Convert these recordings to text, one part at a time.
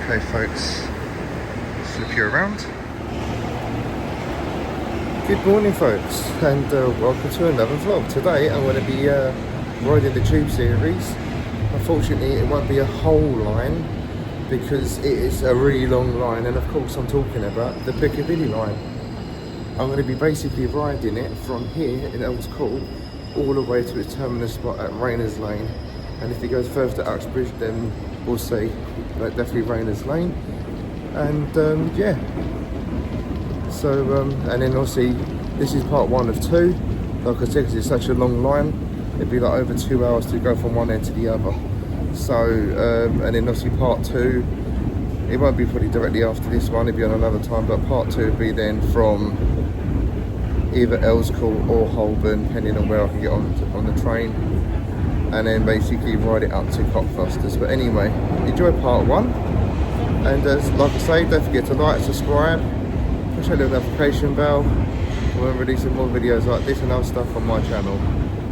Okay folks, flip you around. Good morning folks, and welcome to another vlog. Today I'm going to be riding the Tube series. Unfortunately it won't be a whole line because it is a really long line, and of course I'm talking about the Piccadilly line. I'm going to be basically riding it from here in Earl's Court all the way to its terminus spot at Rayners Lane, and if it goes further to Uxbridge then we'll see, like definitely Rayners Lane. And yeah, so and then obviously this is part one of two. Like I said, because it's such a long line, it'd be like over 2 hours to go from one end to the other. So and then obviously part two, it won't be probably directly after this one, it'll be on another time, but part two would be then from either Earl's Court or Holborn, depending on where I can get on the train, and then basically ride it up to Cockfosters. But anyway, enjoy part one, and like I say, don't forget to like, subscribe, push that little notification bell. We're releasing more videos like this and other stuff on my channel.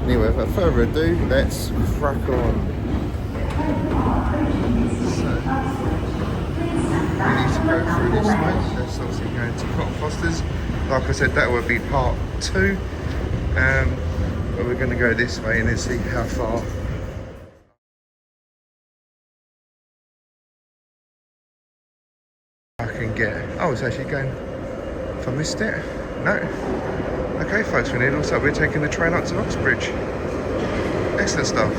Anyway, without further ado, let's crack on. So, we need to go through this way. That's obviously going to Cockfosters. Like I said, that would be part two. But we're going to go this way and then see how far I can get. Oh, it's actually going. If I missed it, no. Okay, folks, we need also. We're taking the train up to Uxbridge. Excellent stuff.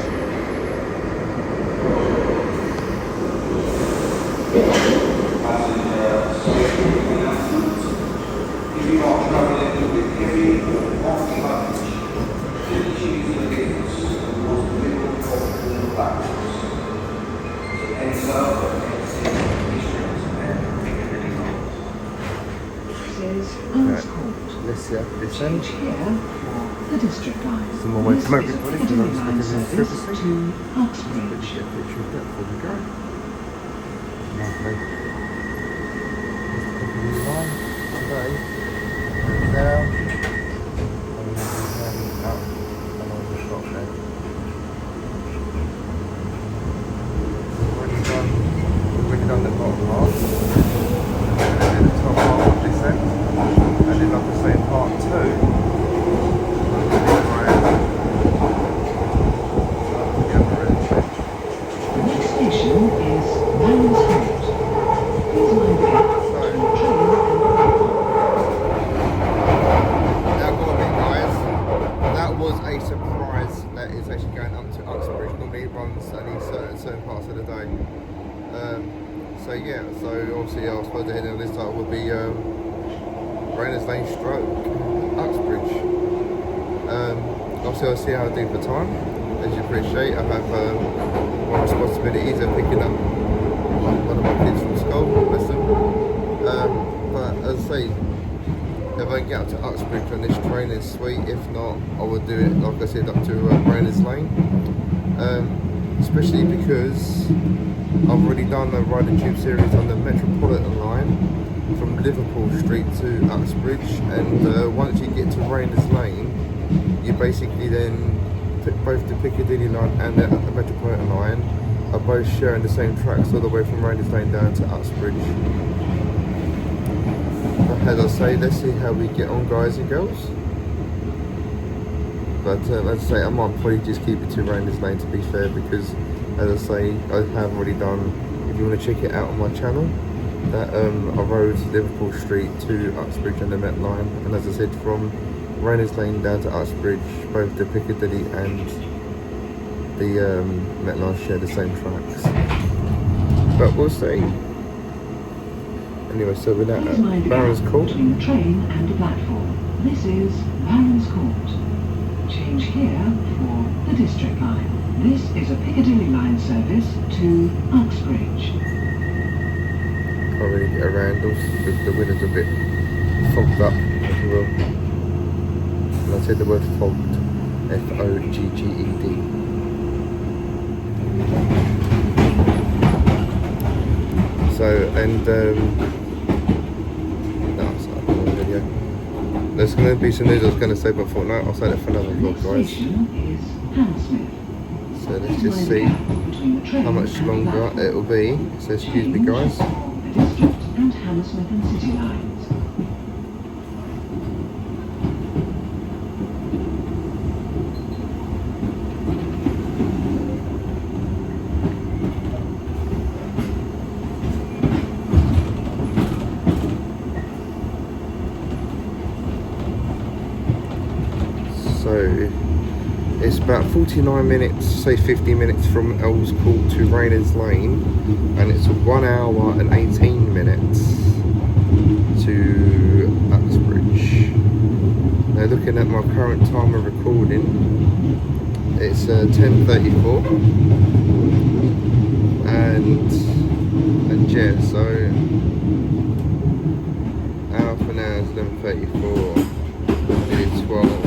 If you are travelling with heavy off luggage, please use the lifters towards the middle of the platforms. So enter and exit districts and Piccadilly line. This is Earl's Court. Let's see after this end. Change here for the district line. Some more way to This smoke is a everybody, Piccadilly because I'm line speaking in service privacy. to Uxbridge. Let's get a picture of that before we go. Lovely. Piccadilly line today. Down, and then up along the shop there. We've already done the bottom half, and then the top half of this end, and then like I say, part two, we'll do the other end. The next station is Rayners Lane. Please mind the gap between train and a surprise that is actually going up to Uxbridge. Normally it runs only certain parts of the day. So yeah, so obviously I was supposed to head in this time would be Rayners Lane stroke Uxbridge. Obviously I'll see how I do for time. As you appreciate, I have my responsibilities of picking up one of my kids from school, bless them. But as I say, if I can get up to Uxbridge on this train, it's sweet. If not, I would do it, like I said, up to Rayners Lane. Especially because I've already done a Ride the Tube series on the Metropolitan line from Liverpool Street to Uxbridge, and once you get to Rayners Lane, you basically then both the Piccadilly line and the Metropolitan line are both sharing the same tracks all the way from Rayners Lane down to Uxbridge. As I say, let's see how we get on, guys and girls. But as I say, I might probably just keep it to Rayners Lane, to be fair, because as I say, I have already done, if you want to check it out on my channel, that I rode Liverpool Street to Uxbridge on the Met line, and as I said, from Rayners Lane down to Uxbridge, both the Piccadilly and the Met line share the same tracks. But we'll see. Anyway, so we're now at Barons Court. Between the train and the platform. This is Barons Court. Change here for the district line. This is a Piccadilly line service to Uxbridge. Can't really get around because the window's a bit fogged up, if you will. And I said the word fogged, F-O-G-G-E-D. So, and no, sorry, another video. There's going to be some news I was going to say, but I thought no, I'll say that for another vlog, guys. Station is Hammersmith. So let's just see how much longer it will be. So excuse me guys. The District and Hammersmith and City lines. So it's about 49 minutes, say 50 minutes from Earl's Court to Rayners Lane, and it's 1 hour and 18 minutes to Uxbridge. Now looking at my current time of recording, it's 10:34, and yeah, so hour for now is 11:34, nearly 12.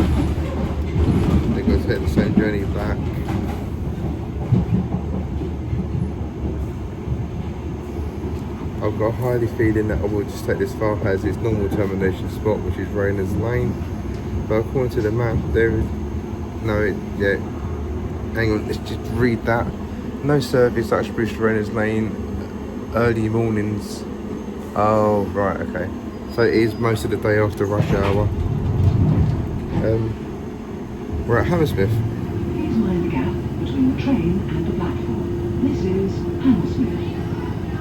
Take the same journey back. I've got a highly feeling that I will just take this far as its normal termination spot, which is Rayners Lane. But according to the map, there is yeah. Hang on, let's just read that. No service Uxbridge to Rayners Lane, early mornings. Oh right, okay. So it is most of the day after rush hour. We're at Hammersmith. Please mind the gap between the train and the platform. This is Hammersmith.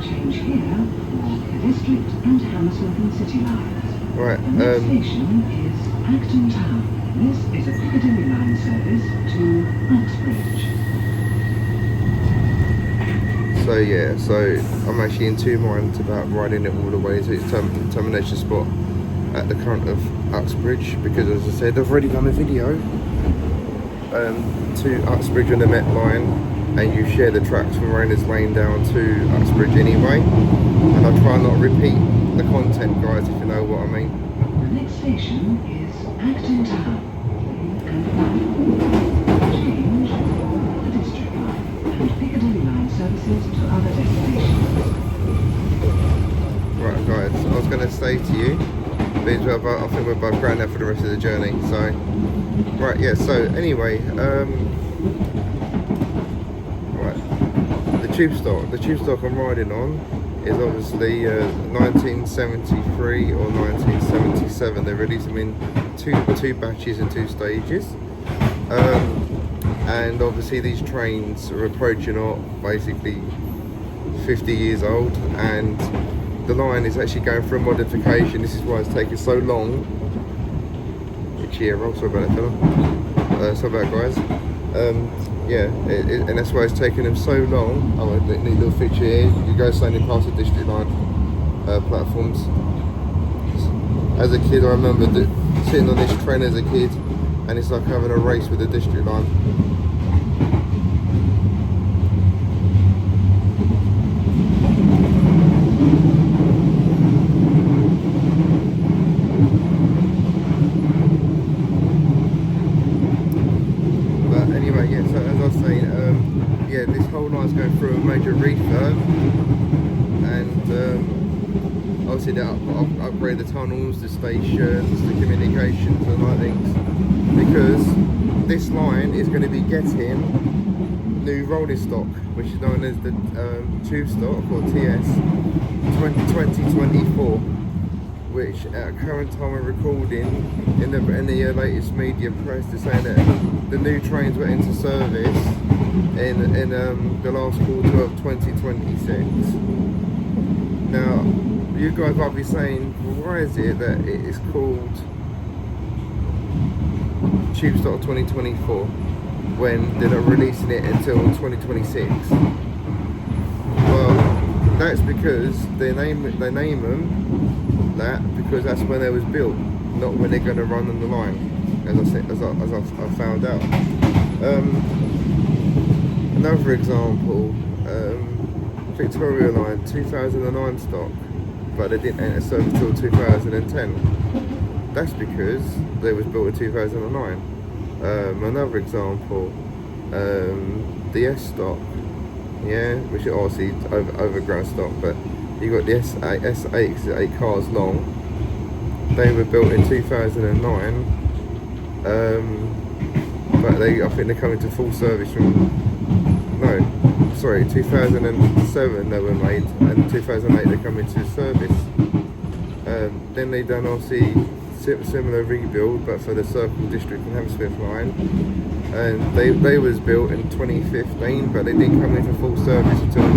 Change here for the District and Hammersmith and City lines. Right. The next station is Acton Town. This is a Piccadilly line service to Uxbridge. So yeah, so I'm actually in two minds about riding it all the way to its termination spot at the current of Uxbridge, because as I said, I've already done a video to Uxbridge on the Met line, and you share the tracks from Rayners Lane down to Uxbridge anyway, and I try not to repeat the content guys, if you know what I mean. The next station is Acton Town and the platform. Change for the District line and Piccadilly line services to other destinations. Right guys, I was going to say to you, because I think we're both going there for the rest of the journey, so right, yeah, so anyway, right, the tube stock I'm riding on is obviously 1973 or 1977. They released them in two batches and two stages, and obviously these trains are approaching basically 50 years old, and the line is actually going through a modification. This is why it's taking so long. Sorry about that fella. Sorry about guys. Yeah, and that's why it's taking them so long. Oh, a neat little feature here. You go slowly past the District line platforms. As a kid, I remember sitting on this train as a kid, and it's like having a race with the District line. Yeah, this whole line's going through a major refurb, and obviously they upgrade the tunnels, the stations, the communications and like things, because this line is going to be getting new rolling stock, which is known as the tube stock, or TS 2024, which at current time of recording in the latest media press is saying that the new trains were into service in the last quarter of 2026. Now, you guys might be saying, well, why is it that it is called Tube Stock 2024 when they're not releasing it until 2026? Well, that's because they name them that because that's when they was built, not when they're going to run on the line, as I found out. Another example, Victoria Line 2009 stock, but they didn't enter service until 2010. That's because they was built in 2009. Another example, the S stock, yeah, which is obviously overground stock, but you got the S8, because it's 8 cars long. They were built in 2009, but I think they're coming to full service from no, sorry, 2007 they were made, and 2008 they come into service. Then they done obviously similar rebuild, but for the Circle District and Hammersmith line, and they was built in 2015, but they didn't come into full service until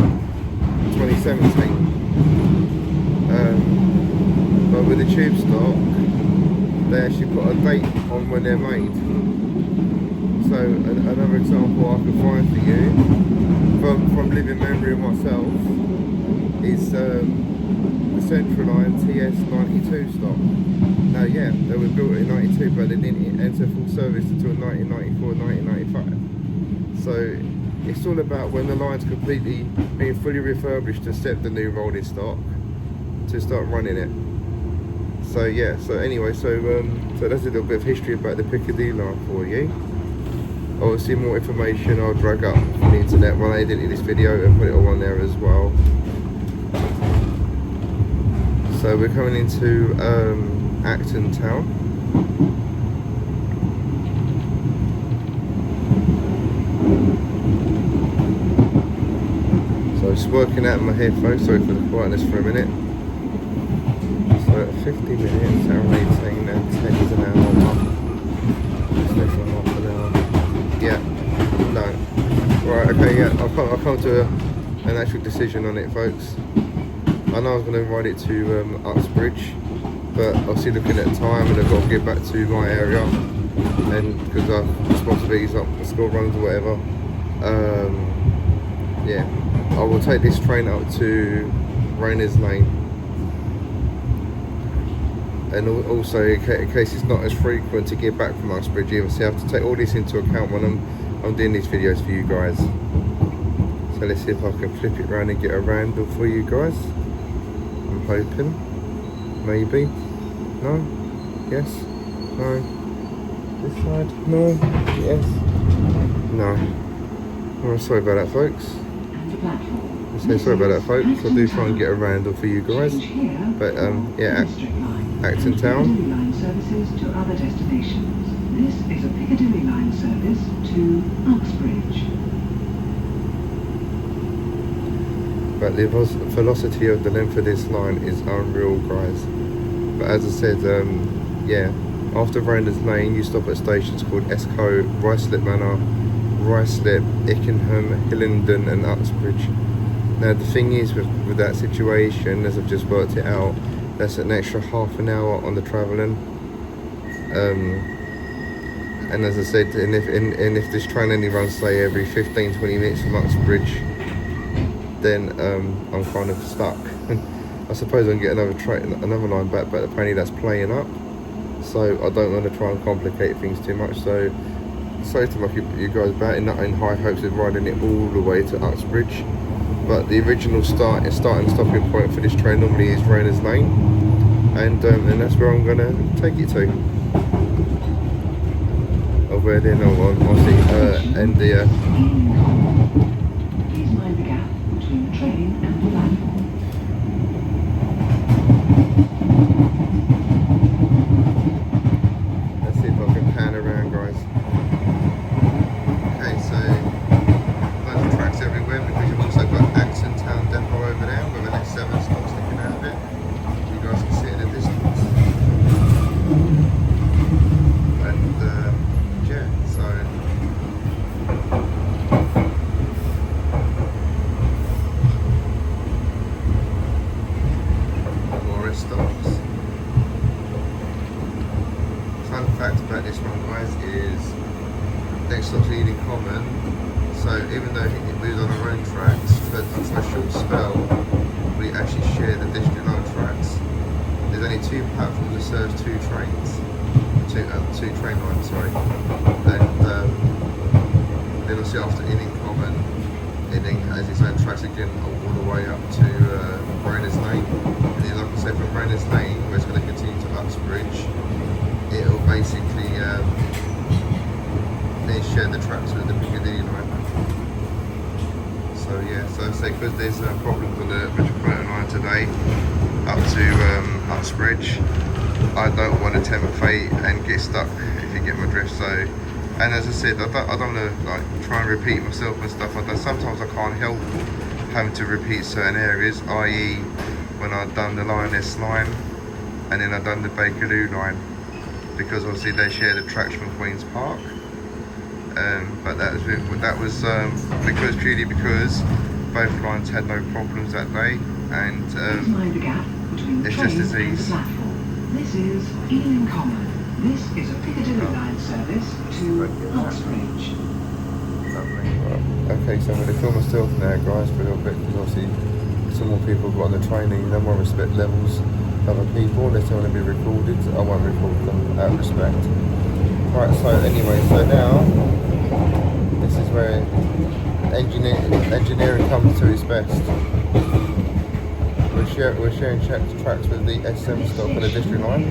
2017. But with the tube stock, they actually put a date on when they're made. So another example I can find for you, from living memory myself, is the Central Line TS92 stock. Now yeah, they were built in 92, but they didn't enter full service until 1994, 1995. So it's all about when the line's completely being fully refurbished to accept the new rolling stock to start running it. So yeah, so anyway, so that's a little bit of history about the Piccadilly line for you. Obviously more information I'll drag up from the internet when I edit this video and put it all on there as well. So we're coming into Acton Town. So it's working out in my headphones, sorry for the quietness for a minute. So at 50 minutes, hour 18, and 10 is an hour. It's less than half an hour. Yeah, no. Right, okay, yeah, I'll come to an actual decision on it, folks. I know I was going to ride it to Uxbridge, but obviously looking at time and I've got to get back to my area, and because I've responsibilities up the school runs or whatever, yeah, I will take this train up to Rayners Lane. And also, in case it's not as frequent to get back from Uxbridge, you obviously have to take all this into account when I'm doing these videos for you guys. So let's see if I can flip it around and get a random for you guys. I'm hoping. Maybe. No? Yes? No? This side? No? Yes? No. Oh, sorry about that, folks. So sorry about that, folks. I do try and get a random for you guys. But yeah, Acton Town. Piccadilly line services to other destinations. This is a Piccadilly line service to Uxbridge. But the velocity of the length of this line is unreal, guys. But as I said, yeah, after Rayners Lane, you stop at stations called Esco, Ruislip Manor, Ruislip, Ickenham, Hillingdon, and Uxbridge. Now the thing is with that situation, as I've just worked it out, that's an extra half an hour on the travelling. And as I said, and if this train only runs say every 15-20 minutes from Uxbridge, then I'm kind of stuck. I suppose I can get another line back, but apparently that's playing up. So I don't want to try and complicate things too much. So sorry to muck you guys about in high hopes of riding it all the way to Uxbridge. But the original starting stopping point for this train normally is Rayners Lane, and that's where I'm gonna take it to. Over there, no, on the and the. Please mind the gap between the train and the platform. Let's see if I can pan around, guys. Okay, so loads of tracks everywhere because you've also got Acton Town Depot over there with an S7 stop sticking out of it. You guys can see it in the distance. And yeah, so more rest stops. Fun fact about this one, guys, is next stop's Ealing Common. So even though we was on our own tracks for a short spell, we actually share the district line tracks. There's only two platforms that serves two trains, two train lines, sorry. And then obviously after Ealing Common, Ealing has its own tracks again all the way up to Rayners Lane. And then, like I said, from Rayners Lane, where it's going to continue to Uxbridge, it'll basically they share the tracks with the Piccadilly line. So yeah, so I say because there's problems on the Metropolitan line today up to Uxbridge, I don't want to tempt fate and get stuck, if you get my drift. So And as I said, I don't want to like try and repeat myself and stuff like that. Sometimes I can't help having to repeat certain areas, i.e. when I've done the Rayners Line and then I've done the Piccadilly line, because obviously they share the tracks from Queen's Park. But that was purely because both lines had no problems that day, and Please mind the gap between the it's train just and the disease. platform. This is Ealing Common. This is a Piccadilly line service to Uxbridge. Okay, so I'm going to film myself now, guys, for a little bit, because obviously some more people have got on the train and no more respect levels of other people unless they want to be recorded. I won't record them out of respect. Right, so anyway, so now this is where engineering comes to its best. We're sharing tracks with the SM stop and the district line,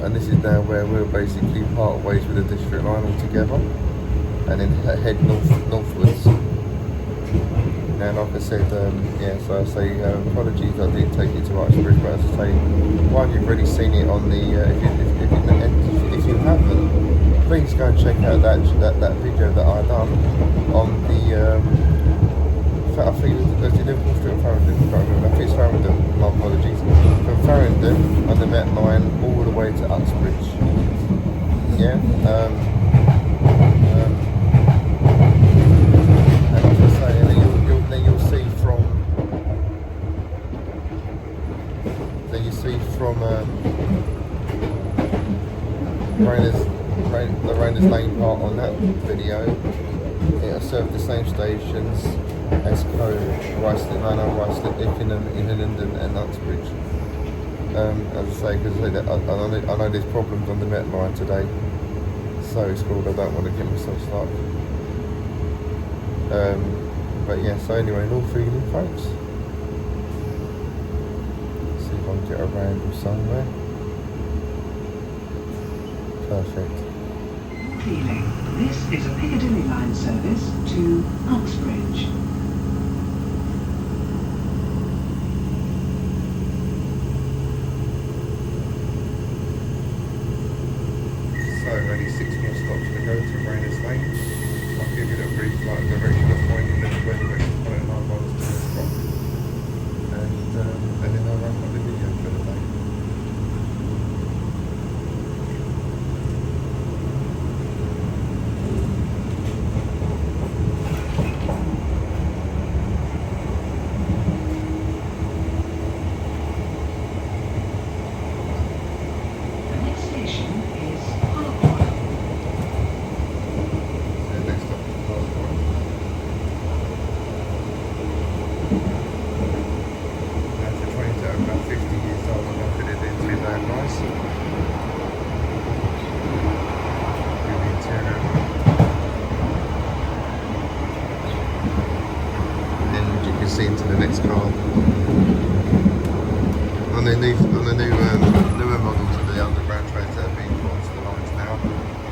and this is now where we'll basically part ways with the district line altogether, and then head northwards. Now, like I said, yeah, so I say apologies I did take it to Uxbridge, but as I say, one, you've already seen it on the, if you haven't, please go and check out that video that I done on the, I think it's Liverpool Street or Farringdon, I can't remember, I think it's Farringdon, my apologies, from Farringdon on the Met Line all the way to Uxbridge, yeah, and as I say, then you'll see from the Rayners Lane part on that video, it'll serve the same stations as Cove, Ruislip Manor, Ruislip, Ickenham, Hillingdon and Uxbridge. As I say, because I know there's problems on the Met Line today, so it's called, I don't want to get myself stuck. But yeah, so anyway, North Ealing, folks. See if I can get around or somewhere. Perfect. North Ealing. This is a Piccadilly line service to Uxbridge. So only 6 more stops to go to Rayners Lane. I'll give you a brief direction of pointing them where the next point and I was to the spot. And then I'll wrap up the video for the day. The next station is Park. So next stop is Park Point. As the trains are about 50 years old, I'm not going to do too bad, guys. Do the interior. And then you can see into the next car. On the newer models of the underground trains that have been put onto the lines now,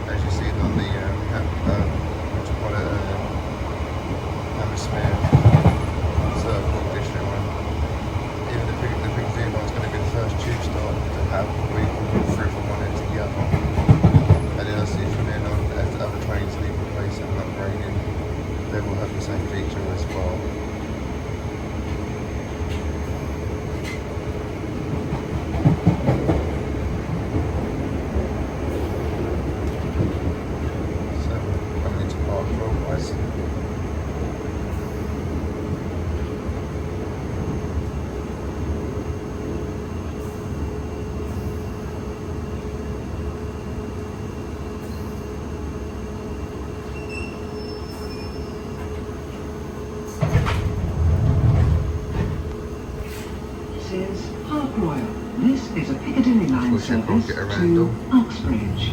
as you see on the Hammersmith Circle district line. Even the Piccadilly line is going to be the first tube stop to have where you can walk through from one end to the other. And then I see from then on, as the other trains leave the place and upgrading, they will have the same feature as well. Coming into Park Road, guys. This is Park Royal. This is a Piccadilly line Wish I could service get around to all. Uxbridge.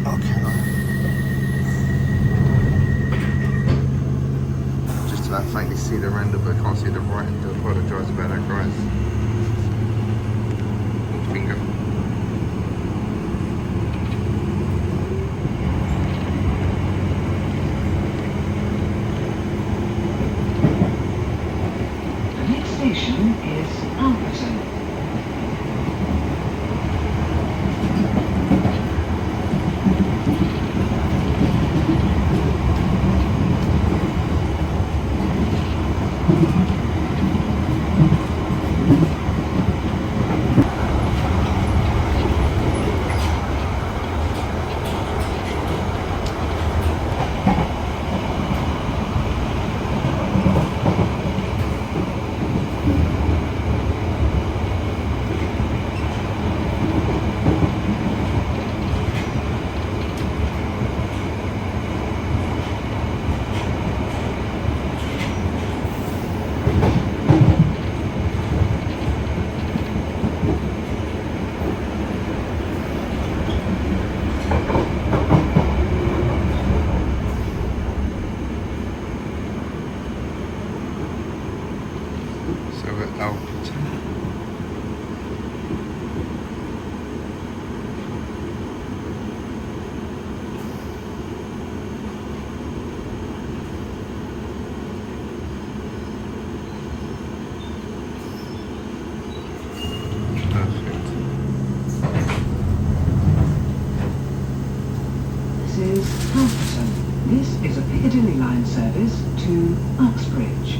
Okay. Just about faintly see the render, but I can't see the right. I do apologise about that, guys. Finger. is Alberton. This is a Piccadilly line service to Uxbridge.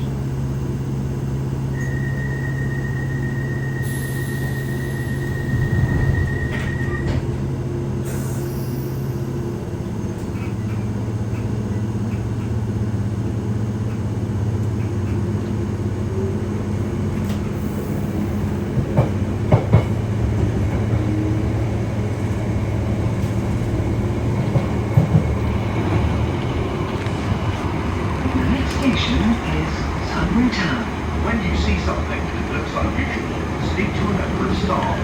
When you see something that looks unusual, speak to a member of staff.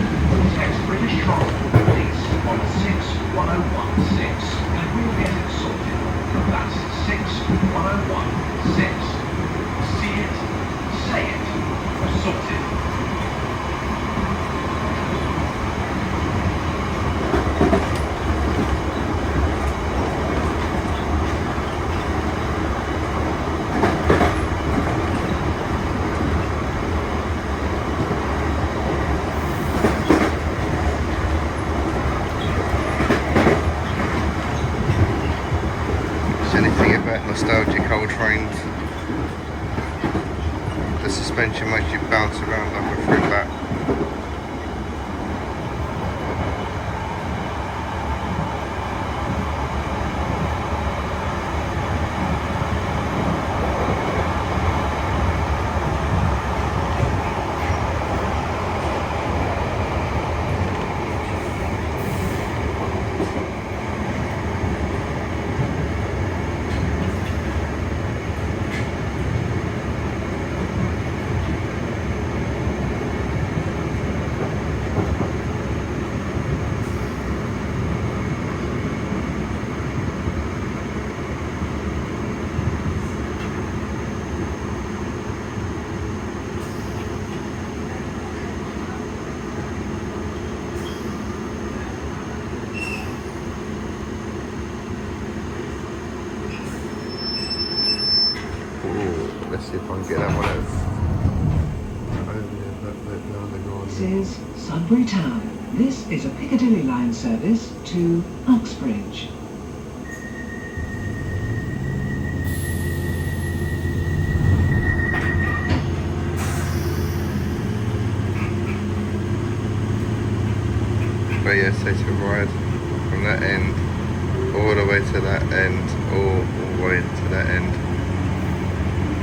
Text British Transport Police on 61016 and we'll get it sorted. That's 61016. See it, say it, sorted. Anything about nostalgic old trains. The suspension makes you bounce around like a fruit bat. Let's see if I can get that one out. This is Sudbury Town. This is a Piccadilly line service to Uxbridge. But yeah, so to ride from that end all the way to that end, all the way to that end.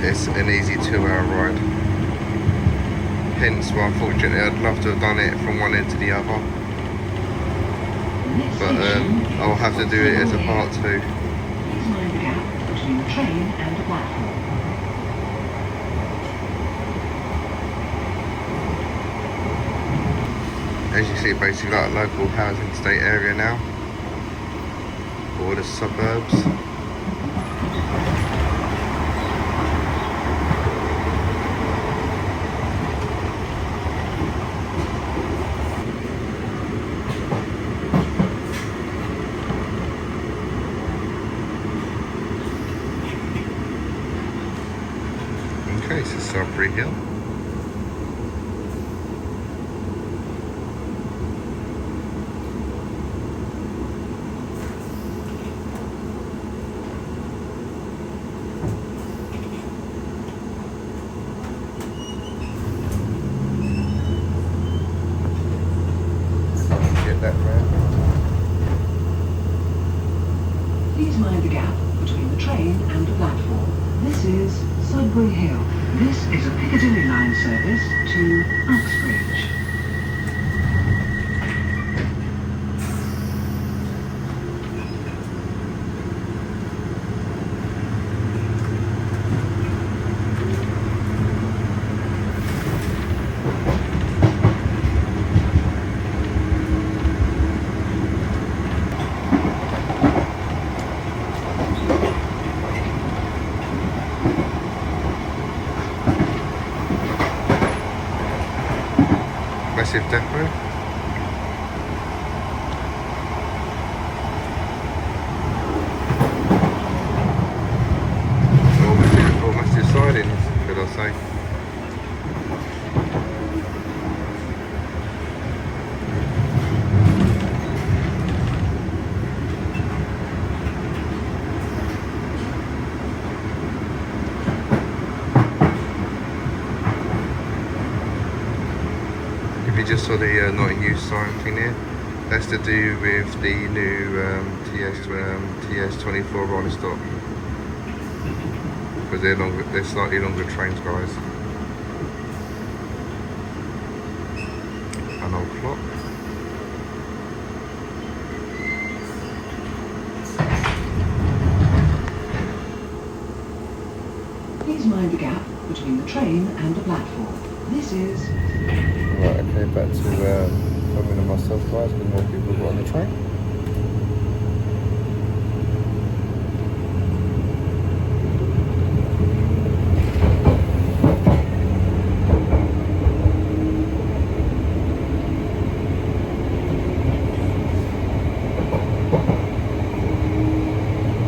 It's an easy 2-hour ride. Hence why unfortunately I'd love to have done it from one end to the other. But I'll have to do it as a part 2. Please mind the gap between the train and the platform. As you see, basically like a local housing estate area now. Or the suburbs. Okay, so Sudbury Hill. Piccadilly line service to Uxbridge. Massive depot. Or massive sidings, should I say. If you just saw the not in use sign thing there, that's to do with the new TS24 rolling stock. Because they're slightly longer trains, guys. An old clock. Please mind the gap between the train and the platform. This is... Right, okay, back to filming of myself, guys, because more people got on the train.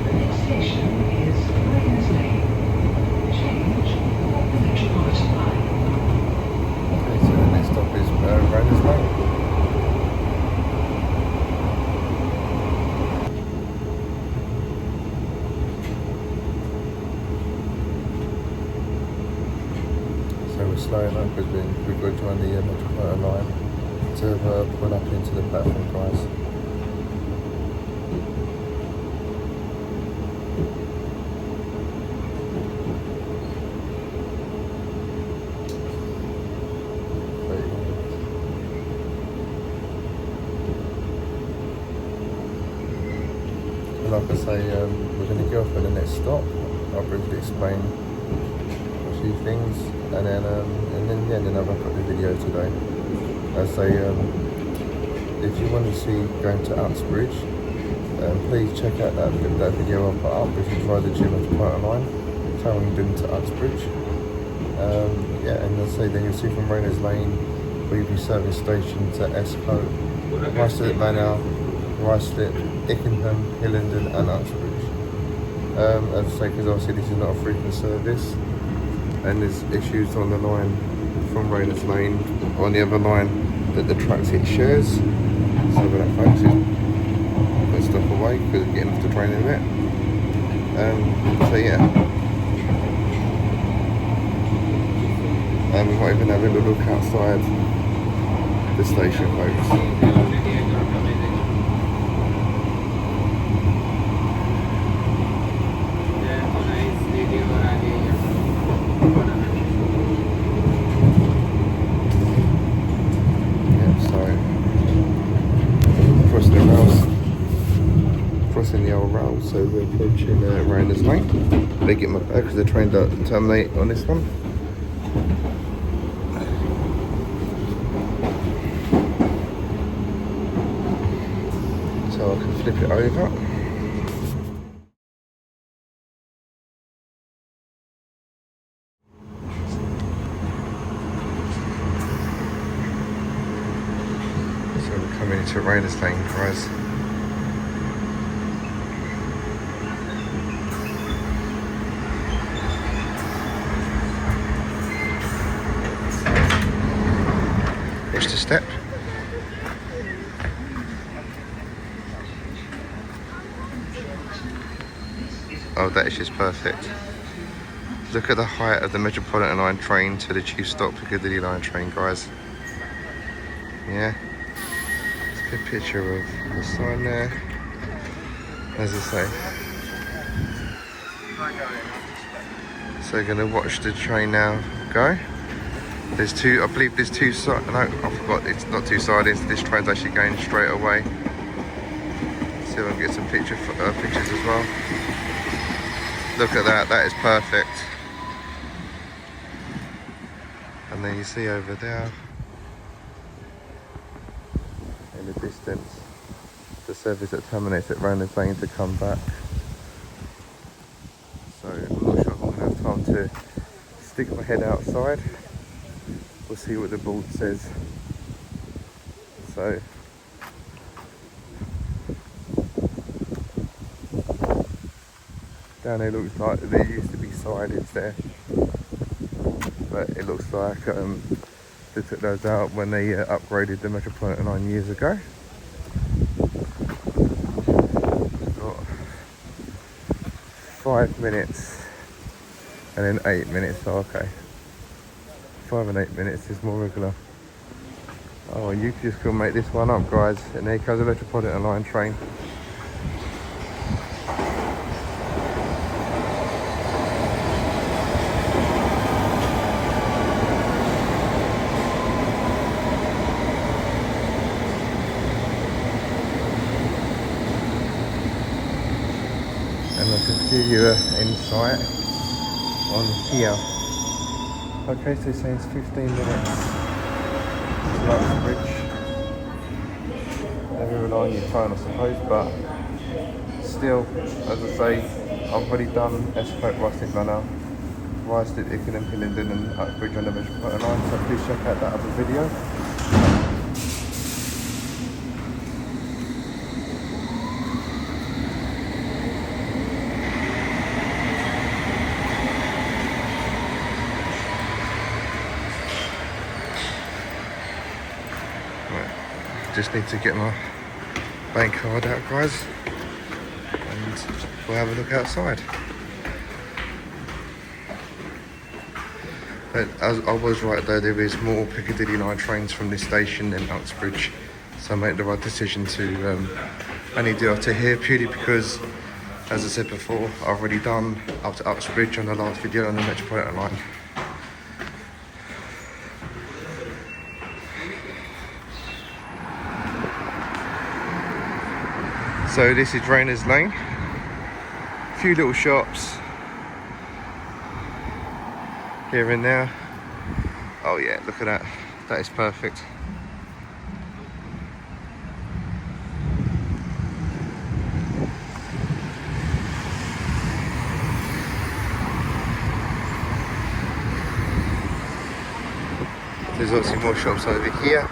The next station is Rayners Lane. Change for the Metropolitan line. Okay, so the next stop is Rayners Lane. So we're slowing up because we've got to join the Metropolitan line to pull up into the platform, guys. Like I say, we're going to go for the next stop. I'll briefly explain a few things, and then I'll wrap up the video today. I say, if you want to see going to Uxbridge, please check out that video I put up. If you try the Metropolitan line, how long you've been to Uxbridge. Yeah, and I say then you'll see from Rayners Lane, where you'll be service station to Esco, Ruislip Manor, Ruislip, Ickenham, Hillenden and Uxbridge. As I say, because obviously this is not a frequent service and there's issues on the line from Rayners Lane on the other line that the tracks it shares. So with that folks, put stuff away because it's getting off the train in a bit. So yeah. We might even have a little look outside the station, folks. Crossing the old rail, so we're approaching Rayners Lane. They get my bag because the train doesn't terminate on this one. So I can flip it over. So we're coming into Rayners Lane, guys. Watch the step. Oh, that is just perfect. Look at the height of the Metropolitan line train to the Chief Stop Piccadilly line train, guys. Yeah. Let's get a picture of the sign there. As I say. So we're going to watch the train now go. There's two, I believe there's two sides. No, I forgot, it's not two sided. This train's actually going straight away. See if I can get some pictures as well. Look at that, that is perfect. And then you see over there, in the distance, the service that terminates at Rayners Lane to come back. So I'm not sure if I'm going to have time to stick my head outside. We'll see what the board says. So down there looks like there used to be sidings there, but it looks like they took those out when they upgraded the Metropolitan line years ago. Got 5 minutes and then 8 minutes. So okay, 5 and 8 minutes is more regular. Oh, you just couldn't make this one up, guys. And there goes the Metropolitan line train. And I'll just give you an insight on here. Okay, so it's saying it's 15 minutes. Bridge. Never rely on your phone, I suppose, but still, as I say, I've already done Escope, Rustic Runner, Rustic, Ickenham, Hillingdon and Uxbridge on the Metropolitan line, so please check out that other video. Just need to get my bank card out, guys, and we'll have a look outside. But as I was right though, there is more Piccadilly line trains from this station than Uxbridge, so I made the right decision to only do up to here, purely because, as I said before, I've already done up to Uxbridge on the last video on the Metropolitan line. So this is Rayners Lane. A few little shops here and there. Oh yeah, look at that. That is perfect. There's obviously more shops over here.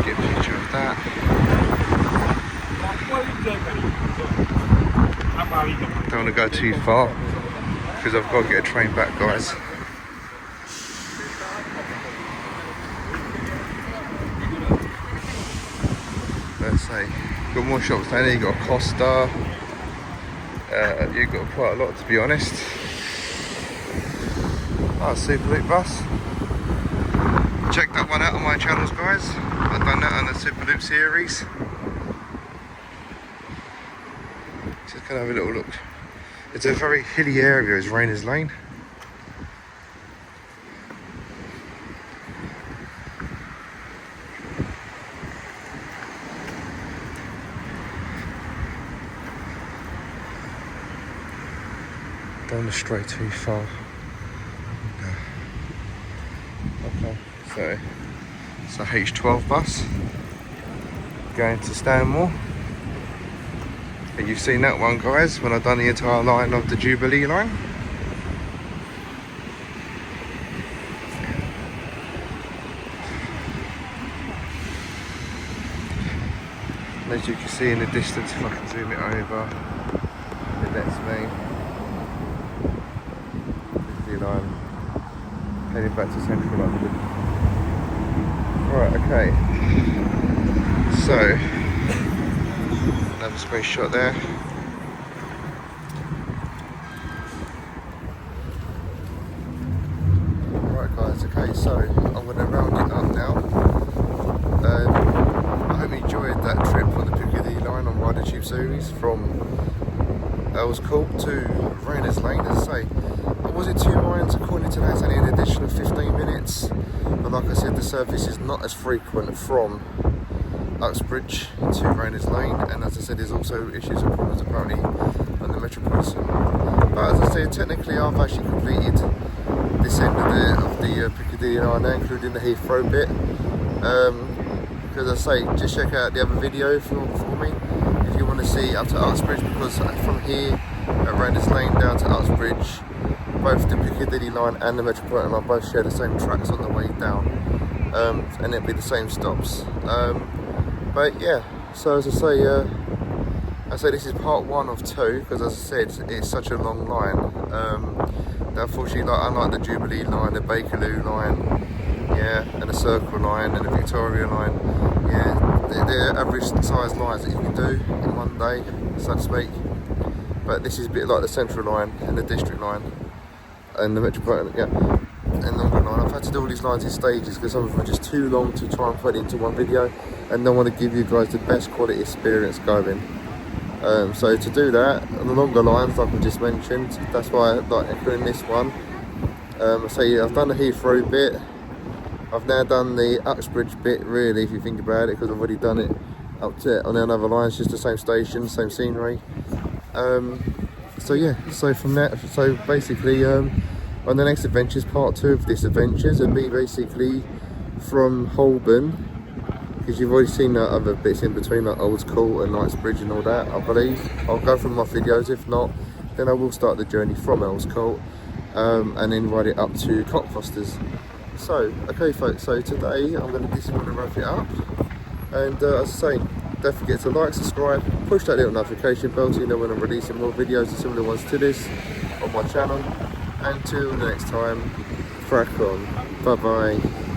Get a picture of that. Don't want to go too far because I've got to get a train back, guys. Let's say, got more shops down there. You got Costa. You've got quite a lot, to be honest. Oh, Superloop bus. Check that one out on my channels, guys. I've done that on the Superloop series. Just gonna have a little look. It's a very hilly area, is Rayners Lane. Don't want to stray too far. Okay, so it's a H12 bus going to Stanmore. And you've seen that one, guys, when I've done the entire line of the Jubilee line. And as you can see in the distance, if I can zoom it over, it lets me the line heading back to central London. Right, okay. So, another space shot there. Right, guys, okay, so I'm going to round it up now. I hope you enjoyed that trip on the Piccadilly line on Rider Tube series from Earl's Court to Rayners Lane. As I say, I was in 2 minds. According to that, it's only an additional 15 minutes. But like I said, the service is not as frequent from Uxbridge to Rayners Lane, and as I said, there's also issues and problems apparently on the Metropolitan. But as I said, technically I've actually completed this end of the Piccadilly line now, including the Heathrow bit. Because as I say, just check out the other video for me if you want to see up to Uxbridge, because from here at Rayners Lane down to Uxbridge, both the Piccadilly line and the Metropolitan line both share the same tracks on the way down, and it'll be the same stops. But yeah, so as I say, this is part 1 of 2, because as I said, it's such a long line. That unfortunately, like, unlike the Jubilee line, the Piccadilly line, yeah, and the Circle line and the Victoria line, yeah, they're average size lines that you can do in one day, so to speak. But this is a bit like the Central line and the District line and the Metropolitan, yeah, and the Northern line. I've had to do all these lines in stages because some of them are just too long to try and put into one video, and I want to give you guys the best quality experience going. So to do that, on the longer lines, like I just mentioned, that's why I like including this one. So I've done the Heathrow bit. I've now done the Uxbridge bit, really, if you think about it, because I've already done it up to on another line. It's just the same station, same scenery. So yeah, so from that, so basically, on the next adventures, part 2 of this adventures, it'll be basically from Holborn, because you've already seen the other bits in between, like Earl's Court and Knightsbridge and all that, I believe. I'll go through my videos. If not, then I will start the journey from Earl's Court, and then ride it up to Cockfosters. So, okay folks, so today I'm going to wrap it up, and as I say, don't forget to like, subscribe, push that little notification bell so you know when I'm releasing more videos and similar ones to this on my channel. Until the next time, crack on, bye bye.